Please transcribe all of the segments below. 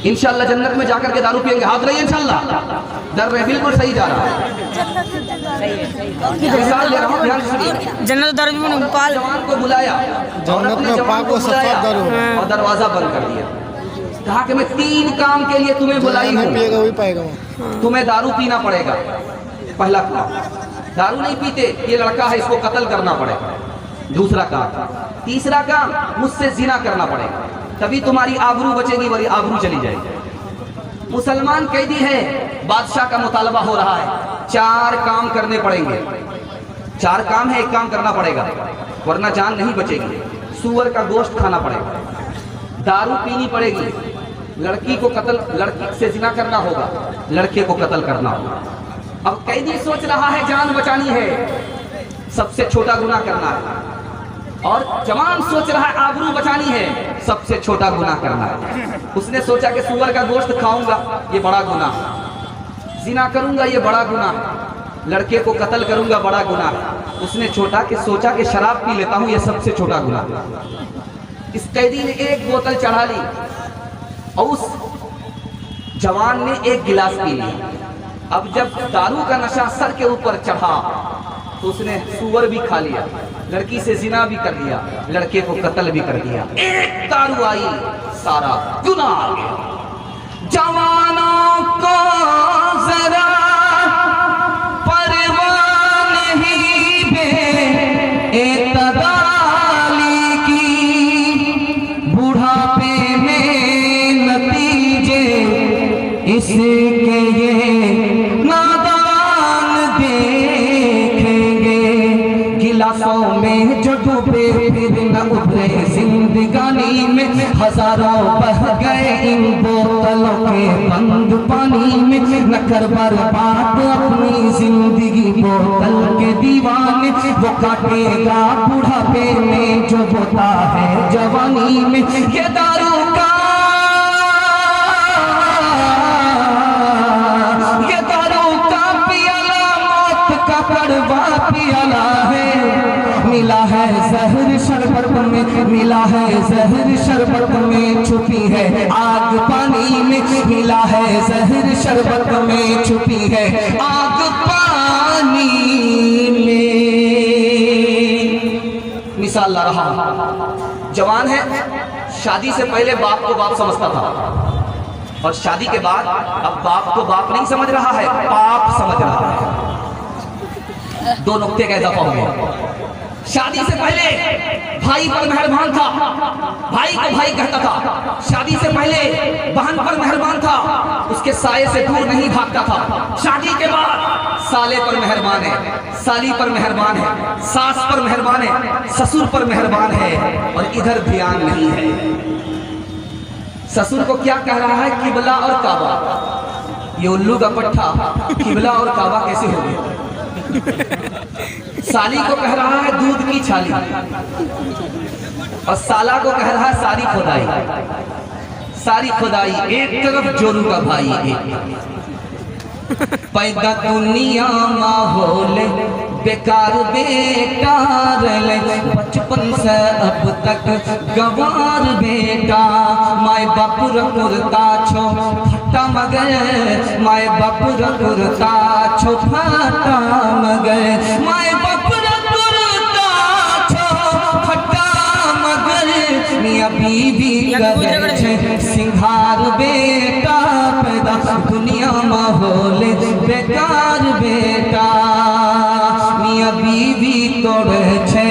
इंशाल्लाह जन्नत में जाकर के दारू पियेंगे। हाथ रही इंशाल्लाह, डर रहे, बिल्कुल सही जा रहा है। मिसाल ले रहा हूँ, ध्यान सुनिए। जन्नत दारू में पाल जवान को बुलाया, जन्नत में पाक व सफा दारू और दरवाजा बंद कर दिया। कहा कि मैं 3 काम के लिए तुम्हें बुलाई हूँ, पिएगा वही पाएगा। तुम्हें दारू पीना पड़ेगा। पहला काम, दारू नहीं पीते, ये लड़का है, इसको कत्ल करना पड़ेगा। दूसरा काम, तीसरा काम, मुझसे जिना करना पड़ेगा, तभी तुम्हारी आबरू बचेगी, वरी आबरू चली जाएगी। मुसलमान कैदी है, बादशाह का मुतालबा हो रहा है, 4 काम करने पड़ेंगे। 4 काम है, 1 काम करना पड़ेगा वरना जान नहीं बचेगी। सूअर का गोश्त खाना पड़ेगा, दारू पीनी पड़ेगी, लड़की को कत्ल, लड़की से जिना करना होगा, लड़के को कत्ल करना होगा। अब कैदी सोच रहा है जान बचानी है, सबसे छोटा गुनाह करना है, और जवान सोच रहा है आबरू बचानी है, सबसे छोटा गुनाह करना है। उसने सोचा कि सूअर का गोश्त खाऊंगा, ये बड़ा गुनाह, जिना करूंगा, ये बड़ा गुनाह, लड़के को कत्ल करूंगा, बड़ा गुनाह। उसने सोचा कि शराब पी लेता हूं, ये सबसे छोटा गुनाह। इस कैदी ने 1 बोतल चढ़ा ली और उस जवान ने 1 गिलास पी लिया। अब जब दारू का नशा सर के ऊपर चढ़ा तो उसने सूअर भी खा लिया, लड़की से जिना भी कर लिया, लड़के को कत्ल भी कर दिया। 1 दारू आई, सारा गुनाह आ गया। जवानों को जरा परवाह नहीं बेइतदाली की, बुढ़ापे में नतीजे इसके ये नादान देखेंगे। गिलासों में जो डूबे फिर न उभरे जिंदगानी में, हजारों बह गए इन बोतलों के बंद पानी में। न कर बर्बाद अपनी जिंदगी बोतल के दीवाने, वो काटेगा बुढ़ापे में जो बोता है जवानी में। ये दारू का कड़वा पियाला है, मिला है जहर शरबत में, मिला है जहर शरबत में, छुपी है आग पानी में, मिला है जहर शरबत में, छुपी है आग पानी में। मिसाल ला रहा हूं, जवान है, शादी से पहले बाप को बाप समझता था, और शादी के बाद अब बाप को बाप नहीं समझ रहा है, पाप समझ रहा है। 2 नुक्ते का इजाफा हुआ। शादी से पहले भाई पर मेहरबान था, भाई को भाई कहता था। शादी से पहले बहन पर मेहरबान था, उसके साये से दूर नहीं भागता था। शादी के बाद साले पर मेहरबान है, साली पर मेहरबान है, सास पर मेहरबान है, ससुर पर मेहरबान है, और इधर ध्यान नहीं है। ससुर को क्या कह रहा है, किबला और काबा। ये उल्लू का पट्टा, किबला और काबा कैसे हो गया। साली को कह रहा है दूध की छाली, और साला को कह रहा है सारी खुदाई। सारी खुदाई एक तरफ, जोरू का भाई एक। पैदा दुनिया माहौल बेकार बेकार, बचपन से अब तक गवार बेटा। माए बाप रकुरता छो फटा मगर, माए बाप रकुरता छो फटा मगर, माए बाप रकुरता छो फटा मगर। मियां बीवी करे छे सिंघार बेटा, पैदा दुनिया माहौल बेकार बेटा। मियां बीवी तोड़े छे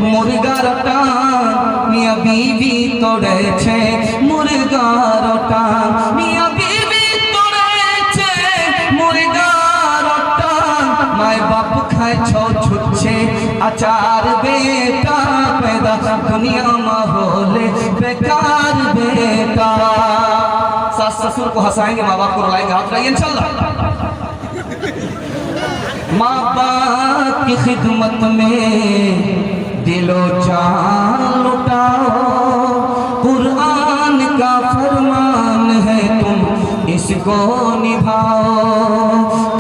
मुर्गा रोटा, मियां बीवी तोड़े छे मुर्गा रोटा, मियां बीवी तोड़े छे मुर्गा रोटा। माय बाप खाए छो छुच्छे अचार बेटा, पैदा दुनिया माहौल बेकार बेटा। सास ससुर को हंसाएंगे, माँ बाप को रुलाएंगे, हाथ लाइए इंशाल्लाह। माँ बाप की खिदमत में दिलो जान लुटाओ, कुरान का फरमान है तुम इसको निभाओ।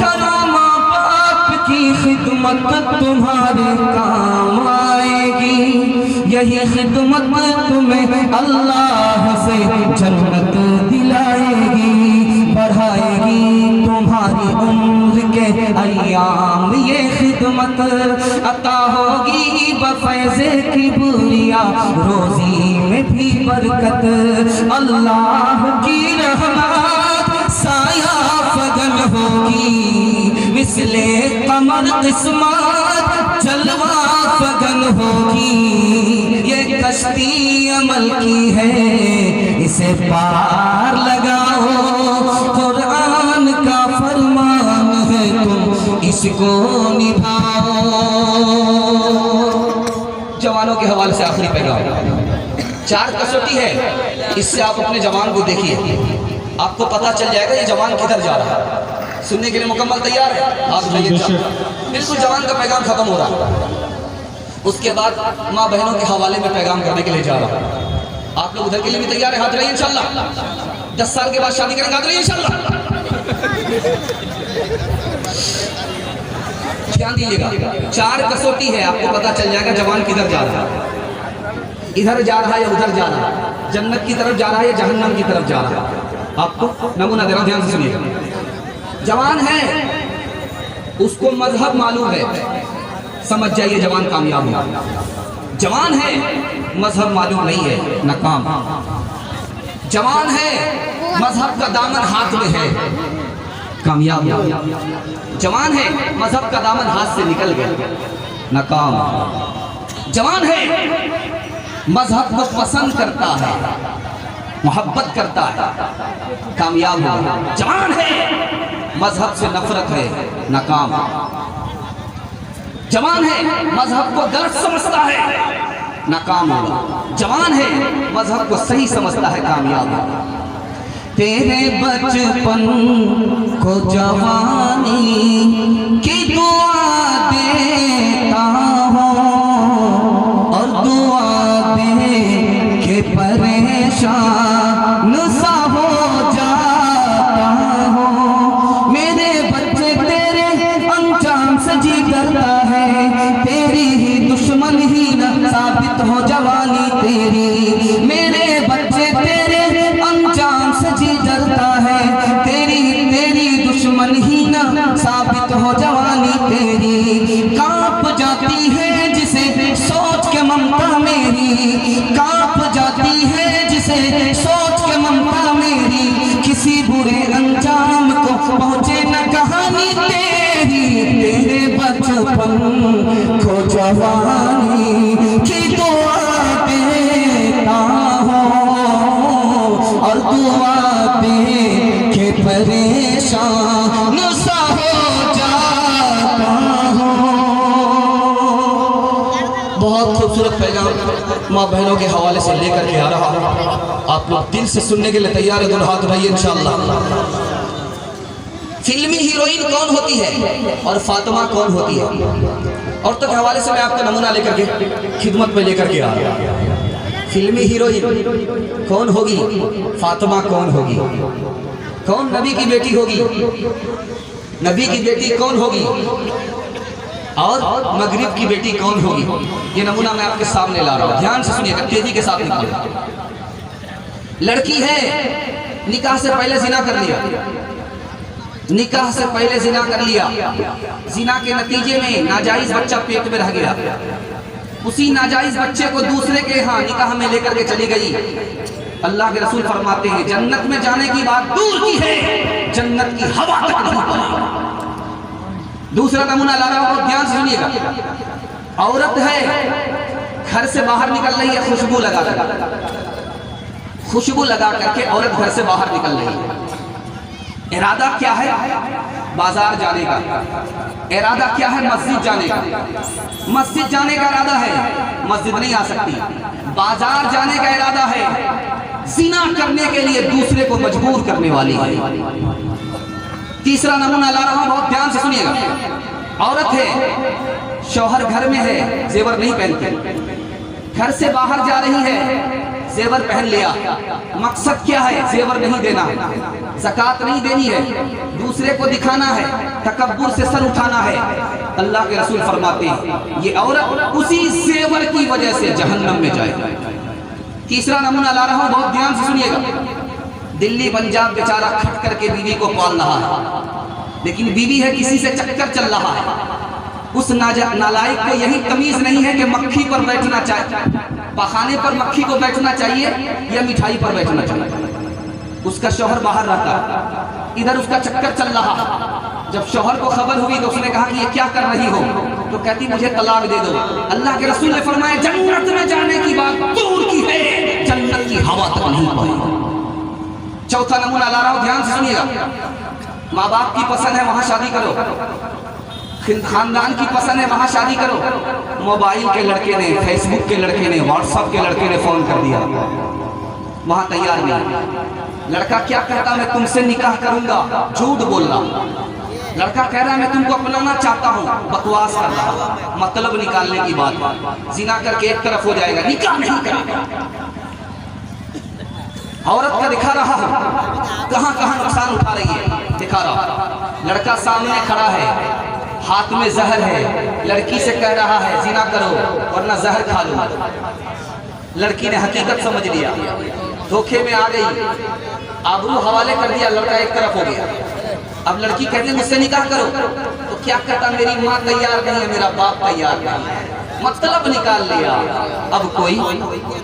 करो माँ बाप की खिदमत तुम्हारे काम आएगी, यही खिदमत तुम्हें अल्लाह से जन्नत दिलाएगी। हिकमत अता होगी बफैज़े किबरिया, रोजी में भी बरकत। अल्लाह की रहमत साया फगन होगी, मिसले कमर किस्मत जलवा फगन होगी। ये कश्ती अमल की है, इसे पार लगाओ, कुरान का फरमान है, तुम इसको निभाओ। जवानों के हवाले से आखिरी पैगाम, 4 कसौटी है, इससे आप अपने जवान को देखिए, आपको पता चल जाएगा ये जवान किधर जा रहा है। सुनने के लिए मुकम्मल तैयार है? आप बिल्कुल जवान का पैगाम खत्म हो रहा है। उसके बाद माँ बहनों के हवाले में पैगाम करने के लिए जा रहा हूँ। आप लोग उधर के लिए भी तैयार है? हाथ रहिए इंशाल्लाह। 10 साल के बाद शादी करेंगे, हाथ रहिए इंशाल्लाह। ध्यान दीजिएगा, 4 कसौटी है, आपको पता चल जाएगा जवान किधर जा रहा है। इधर जा रहा है या उधर जा रहा है, जन्नत की तरफ जा रहा है या जहन्नम की तरफ जा रहा है। आपको नमूना दे रहा हूं, ध्यान से सुनिएगा। जवान है, उसको मजहब मालूम है, समझ जाइए जवान कामयाब हुआ। जवान है, मजहब मालूम नहीं है, नाकाम। जवान है, मजहब का दामन हाथ में है, कामयाब हुआ। जवान है, मजहब का दामन हाथ से निकल गया, नाकाम। जवान है, मजहब को पसंद करता है, मोहब्बत करता है, कामयाब हुआ। जवान है, मजहब से नफरत है, नाकाम। जवान है, मजहब को गलत समझता है, नाकाम होगा। जवान है, मजहब को सही समझता है, कामयाब होगा। तेरे बचपन को जवानी की दुआ देता हूँ, और दुआ दे के परेशान सा हो जाता हूँ। मेरे बच्चे तेरे अंजाम से जी करता है, तेरी ही दुश्मन ही न साबित हो जवानी तेरी। मेरे बच्चे तेरे अंजाम से जी डरता है, तेरी दुश्मन ही न साबित हो जवानी तेरी। कांप जाती है जिसे सोच के ममता मेरी, कांप जाती है जिसे सोच के ममता मेरी। किसी बुरे अंजाम को पहुँचे न कहानी तेरी। तेरे बचपन को जवानी की दुआ देता हूँ, और दुआ दे के परेशान सा हो जाता हूँ। बहुत खूबसूरत पैगाम माँ बहनों के हवाले से लेकर के आ रहा हूँ। आप लोग दिल से सुनने के लिए तैयार है? दोनों हाथ उठाइए इंशाअल्लाह। फिल्मी हीरोइन कौन होती है और फातिमा कौन होती है? औरतों के हवाले से मैं आपका नमूना लेकर के खिदमत में लेकर के आ रहा हूँ। फिल्मी हीरोइन कौन होगी, फातिमा कौन होगी? कौन नबी की बेटी होगी? नबी की बेटी कौन होगी? और मगरिब की बेटी कौन होगी? ये नमूना मैं आपके सामने ला रहा हूँ, ध्यान से सुनिएगा, तेजी के साथ निकालिए। लड़की है, निकाह से पहले जिना कर लिया, निकाह से पहले जिना कर लिया, जिना के नतीजे में नाजायज बच्चा पेट में रह गया। उसी नाजायज बच्चे को दूसरे के यहाँ निकाह में लेकर के चली गई। अल्लाह के रसूल फरमाते हैं जन्नत में जाने की बात दूर की है, जन्नत की हवा तक नहीं पाई। दूसरा नमूना ला रहा हूं, ध्यान से सुनिएगा। औरत है, घर से बाहर निकल रही है खुशबू लगा कर, खुशबू लगा करके औरत घर से बाहर निकल रही है। इरादा क्या है? बाजार जाने का। इरादा क्या है? मस्जिद जाने का। मस्जिद जाने का इरादा है, मस्जिद नहीं आ सकती। बाजार जाने का इरादा है, जिना करने के लिए दूसरे को मजबूर करने वाली है। तीसरा नमूना ला रहा हूं, बहुत ध्यान से सुनिएगा। औरत है, शौहर घर में है, जेवर नहीं पहनती, घर से बाहर जा रही है, जेवर पहन लिया। मकसद क्या है? जेवर नहीं देना है, ज़कात नहीं देनी है, दूसरे को दिखाना है, तकब्बुर से सर उठाना है। अल्लाह के रसूल फरमाते हैं ये औरत उसी जेवर की वजह से जहन्नम में जाएगी। तीसरा नमूना ला रहा हूं, बहुत ध्यान से सुनिएगा। दिल्ली पंजाब बेचारा खट करके बीवी को पाल रहा है, लेकिन बीवी है किसी से चक्कर चल रहा है, उस नालायक को यही तमीज नहीं है कि मक्खी पर बैठना चाहिए, पखाने पर मक्खी को बैठना चाहिए या मिठाई पर बैठना चाहिए। उसका शौहर बाहर रहता, इधर उसका चक्कर चल रहा। जब शौहर को खबर हुई तो उसने कहा कि ये क्या कर रही हो, तो कहती मुझे तलाक दे दो। अल्लाह के रसूल ने फरमाया जन्नत में जाने की बात दूर की है, जन्नत की हवा तक नहीं पाएगी। चौथा नमूना ला रहा हूं, ध्यान से सुनिएगा। माँ बाप की पसंद है वहां शादी करो, खानदान की पसंद है वहां शादी करो। मोबाइल के लड़के ने, फेसबुक के लड़के ने, व्हाट्सएप के लड़के ने फोन कर दिया, वहां तैयार नहीं। लड़का क्या कहता, मैं तुमसे निकाह करूंगा, झूठ बोल रहा। लड़का कह रहा है मैं तुमको अपनाना चाहता हूँ, बकवास कर रहा, मतलब निकालने की बात। जिना करके एक तरफ हो जाएगा, निकाह नहीं करेगा। औरत का दिखा रहा है कहां कहां नुकसान उठा रही है, दिखा रहा। लड़का सामने खड़ा है, हाथ में जहर है, लड़की से कह रहा है जिना करो वरना जहर खा लो। लड़की ने हकीकत समझ लिया, धोखे में आ गई, आबरू हवाले कर दिया, लड़का एक तरफ हो गया। अब लड़की कहती मुझसे निकाह करो, तो क्या कहता, मेरी माँ तैयार नहीं है, मेरा बाप तैयार नहीं है, मतलब निकाल लिया। अब कोई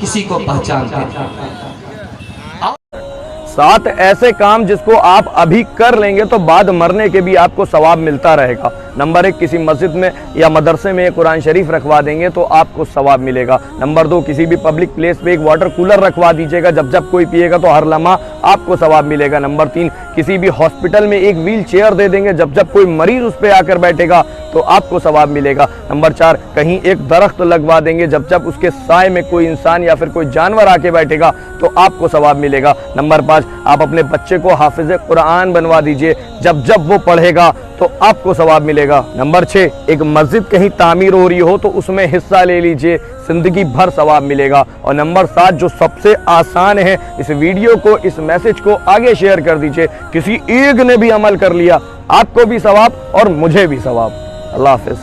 किसी को पहचानता है। 7 ऐसे काम जिसको आप अभी कर लेंगे तो बाद मरने के भी आपको सवाब मिलता रहेगा। नंबर 1, किसी मस्जिद में या मदरसे में कुरान शरीफ रखवा देंगे तो आपको सवाब मिलेगा। नंबर 2, किसी भी पब्लिक प्लेस पे एक वाटर कूलर रखवा दीजिएगा, जब जब कोई पिएगा तो हर लम्हा आपको सवाब मिलेगा। नंबर 3, किसी भी हॉस्पिटल में एक व्हील चेयर दे देंगे, जब जब कोई मरीज उस पर आकर बैठेगा तो आपको सवाब मिलेगा। नंबर 4, कहीं एक दरख्त लगवा देंगे, जब जब उसके साए में कोई इंसान या फिर कोई जानवर आके बैठेगा तो आपको सवाब मिलेगा। नंबर 5, आप अपने बच्चे को हाफिज कुरान बनवा दीजिए, जब जब वो पढ़ेगा तो आपको सवाब मिलेगा। नंबर 6, एक मस्जिद कहीं तामीर हो रही हो तो उसमें हिस्सा ले लीजिए, जिंदगी भर सवाब मिलेगा। और नंबर 7, जो सबसे आसान है, इस वीडियो को, इस मैसेज को आगे शेयर कर दीजिए। किसी एक ने भी अमल कर लिया, आपको भी सवाब और मुझे भी सवाब। अल्लाह हाफिज।